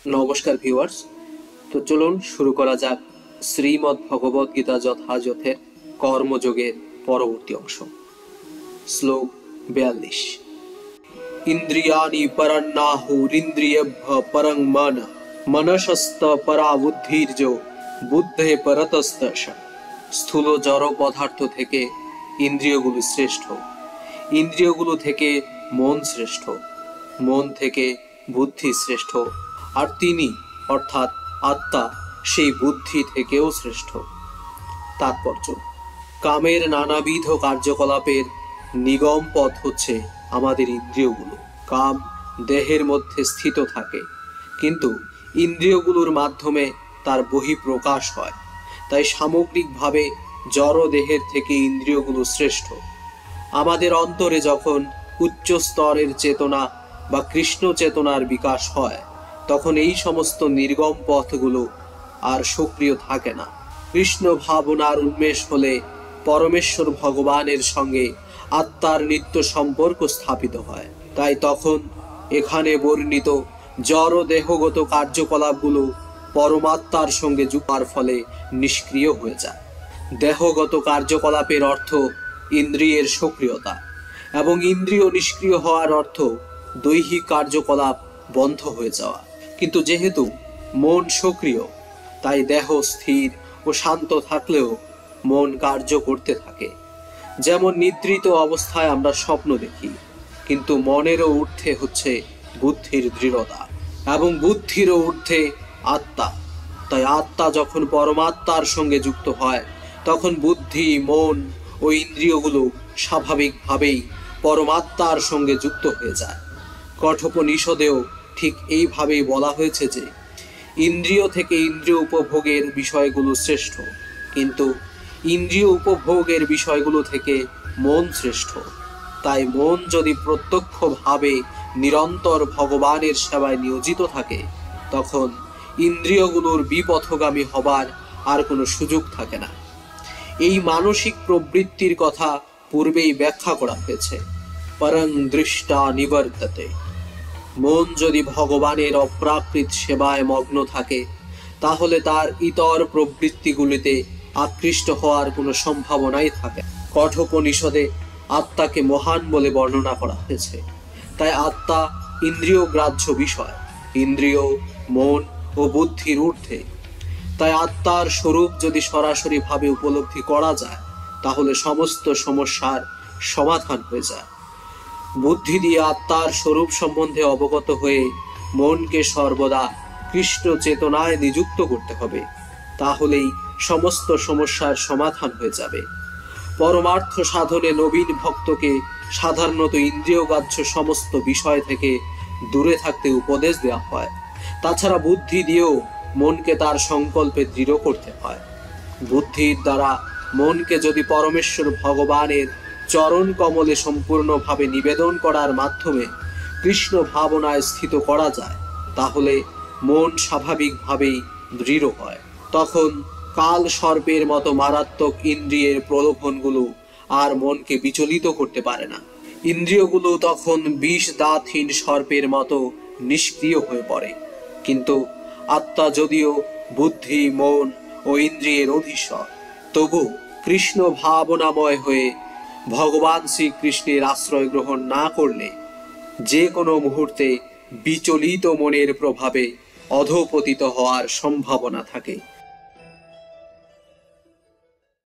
নমস্কার ভিউয়ার্স। তো চলুন শুরু করা যাক শ্রীমদ্ ভগবদ গীতা যথাযথের কর্মযোগের পরবর্তী অংশ। শ্লোক 42। ইন্দ্রিয়াণি পরান্নাহুরিন্দ্রিয়েভ্য পরং মন, মনসস্ত পরা বুদ্ধির্য, বুদ্ধে পরতস্তশ। স্থূল জড় পদার্থ থেকে ইন্দ্রিয়গুলো শ্রেষ্ঠ, ইন্দ্রিয়গুলো থেকে মন শ্রেষ্ঠ, মন থেকে বুদ্ধি শ্রেষ্ঠ, আর তিনি অর্থাৎ আত্মা সেই বুদ্ধি থেকেও শ্রেষ্ঠ। তাৎপর্য: কামের নানাবিধ কার্যকলাপের নিগম পথ হচ্ছে আমাদের ইন্দ্রিয়গুলো। কাম দেহের মধ্যে স্থিত থাকে, কিন্তু ইন্দ্রিয়গুলোর মাধ্যমে তার বহিঃপ্রকাশ হয়। তাই সামগ্রিকভাবে জড় দেহের থেকে ইন্দ্রিয়গুলো শ্রেষ্ঠ। আমাদের অন্তরে যখন উচ্চ স্তরের চেতনা বা কৃষ্ণ চেতনার বিকাশ হয়, তখন এই সমস্ত নির্গম পথগুলো আর সক্রিয় থাকে না। কৃষ্ণ ভাবনার উন্মেষ হলে পরমেশ্বর ভগবানের সঙ্গে আত্মার নিত্য সম্পর্ক স্থাপিত হয়। তাই তখন এখানে বর্ণিত জড় দেহগত কার্যকলাপগুলো পরমাত্মার সঙ্গে যুক্তার ফলে নিষ্ক্রিয় হয়ে যায়। দেহগত কার্যকলাপের অর্থ ইন্দ্রিয়ের সক্রিয়তা, এবং ইন্দ্রিয় নিষ্ক্রিয় হওয়ার অর্থ দৈহিক কার্যকলাপ বন্ধ হয়ে যাওয়া। কিন্তু যেহেতু মন সক্রিয়, তাই দেহ স্থির ও শান্ত থাকলেও মন কার্য করতে থাকে। যেমন নিদ্রিত অবস্থায় আমরা স্বপ্ন দেখি, কিন্তু মনেরও ঊর্ধ্বে হচ্ছে বুদ্ধির দৃঢ়তা, এবং বুদ্ধিরও ঊর্ধ্বে আত্মা। তাই আত্মা যখন পরমাত্মার সঙ্গে যুক্ত হয়, তখন বুদ্ধি, মন ও ইন্দ্রিয়গুলো স্বাভাবিকভাবেই পরমাত্মার সঙ্গে যুক্ত হয়ে যায়। কঠোপনিষদেও ঠিক এইভাবেই বলা হয়েছে যে ইন্দ্রিয় থেকে ইন্দ্রিয় উপভোগের বিষয়গুলো শ্রেষ্ঠ, কিন্তু ইন্দ্রিয় উপভোগের বিষয়গুলো থেকে মন শ্রেষ্ঠ। তাই মন যদি প্রত্যক্ষভাবে নিরন্তর ভগবানের সেবায় নিয়োজিত থাকে, তখন ইন্দ্রিয়গুলোর বিপথগামী হবার আর কোনো সুযোগ থাকে না। এই মানসিক প্রবৃত্তির কথা পূর্বেই ব্যাখ্যা করা হয়েছে। পরং দৃষ্টা নিবর্ততে। মন যদি ভগবানের অপ্রাকৃত সেবায় মগ্ন থাকে, তাহলে তার ইতর প্রবৃত্তিগুলিতে আকৃষ্ট হওয়ার কোনো সম্ভাবনাই থাকে। কঠোপনিষদে আত্মাকে মহান বলে বর্ণনা করা হয়েছে। তাই আত্মা ইন্দ্রিয় গ্রাহ্য বিষয়, ইন্দ্রিয়, মন ও বুদ্ধির ঊর্ধ্বে। তাই আত্মার স্বরূপ যদি সরাসরি ভাবে উপলব্ধি করা যায়, তাহলে সমস্ত সমস্যার সমাধান হয়ে যায়। বুদ্ধি দিয়ে আত্মার স্বরূপ সম্বন্ধে অবগত হয়ে মনকে সর্বদা কৃষ্ণ চেতনায় নিযুক্ত করতে হবে, তাহলেই সমস্ত সমস্যার সমাধান হয়ে যাবে। পরমার্থ সাধনে নবীন ভক্তকে সাধারণত ইন্দ্রিয়গ্রাহ্য সমস্ত বিষয় থেকে দূরে থাকতে উপদেশ দেওয়া হয়। তাছাড়া বুদ্ধি দিয়েও মনকে তার সংকল্পে দৃঢ় করতে হয়। বুদ্ধির দ্বারা মনকে যদি পরমেশ্বর ভগবানের চরণ কমলে সম্পূর্ণভাবে নিবেদন করার মাধ্যমে কৃষ্ণ ভাবনায় স্থিত করা যায়, তাহলে মন স্বাভাবিকভাবেই দৃঢ় হয়। তখন কাল সর্পের মতো মারাত্মক ইন্দ্রিয়ের প্রলোভনগুলো আর মনকে বিচলিত করতে পারে না। ইন্দ্রিয়গুলো তখন বিষ দাঁতহীন সর্পের মতো নিষ্ক্রিয় হয়ে পড়ে। কিন্তু আত্মা যদিও বুদ্ধি, মন ও ইন্দ্রিয়ের অধীশ্বর, তবু কৃষ্ণ ভাবনাময় হয়ে ভগবান শ্রীকৃষ্ণের আশ্রয় গ্রহণ না করলে যে কোনো মুহূর্তে বিচলিত মনের প্রভাবে অধঃপতিত হওয়ার সম্ভাবনা থাকে।